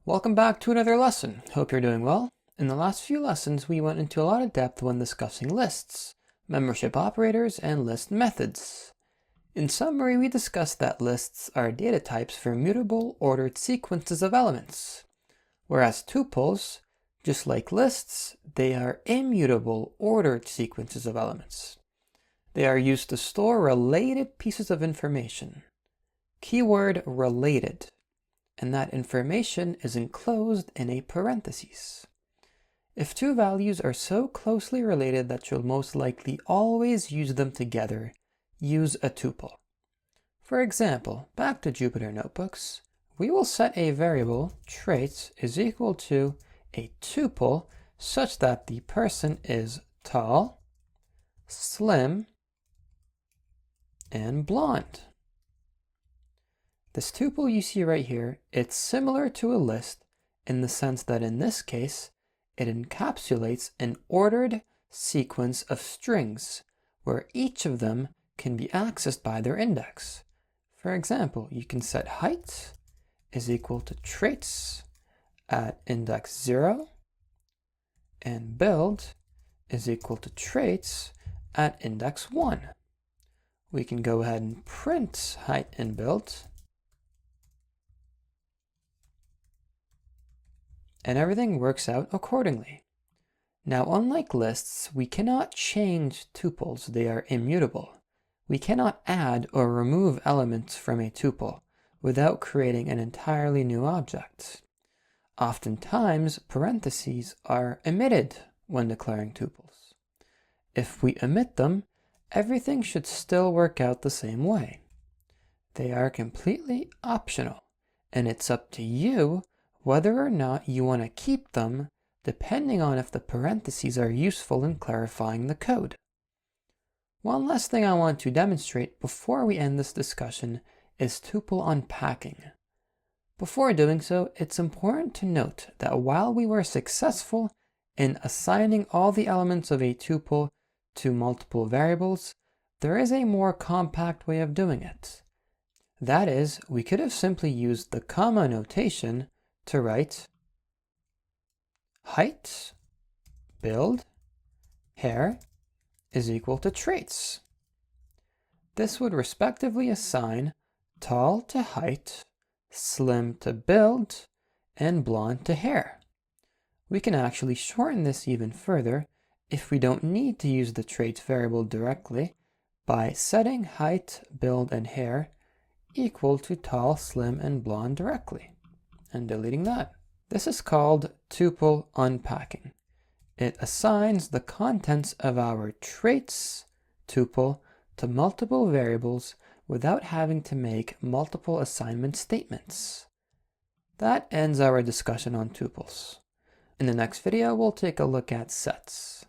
Welcome back to another lesson. Hope you're doing well. In the last few lessons, we went into a lot of depth when discussing lists, membership operators, and list methods. In summary, we discussed that lists are data types for mutable ordered sequences of elements, whereas tuples, just like lists, they are immutable ordered sequences of elements. They are used to store related pieces of information. Keyword related. And that information is enclosed in a parenthesis. If two values are so closely related that you'll most likely always use them together, use a tuple. For example, back to Jupyter Notebooks, we will set a variable traits is equal to a tuple such that the person is tall, slim, and blonde. This tuple you see right here, it's similar to a list in the sense that in this case, it encapsulates an ordered sequence of strings where each of them can be accessed by their index. For example, you can set height is equal to traits at index 0 and build is equal to traits at index 1. We can go ahead and print height and build. And everything works out accordingly. Now, unlike lists, we cannot change tuples. They are immutable. We cannot add or remove elements from a tuple without creating an entirely new object. Oftentimes, parentheses are omitted when declaring tuples. If we omit them, everything should still work out the same way. They are completely optional, and it's up to you whether or not you want to keep them, depending on if the parentheses are useful in clarifying the code. One last thing I want to demonstrate before we end this discussion is tuple unpacking. Before doing so, it's important to note that while we were successful in assigning all the elements of a tuple to multiple variables, there is a more compact way of doing it. That is, we could have simply used the comma notation to write height, build, hair is equal to traits. This would respectively assign tall to height, slim to build, and blonde to hair. We can actually shorten this even further if we don't need to use the traits variable directly by setting height, build, and hair equal to tall, slim, and blonde directly, and deleting that. This is called tuple unpacking. It assigns the contents of our traits tuple to multiple variables without having to make multiple assignment statements. That ends our discussion on tuples. In the next video, we'll take a look at sets.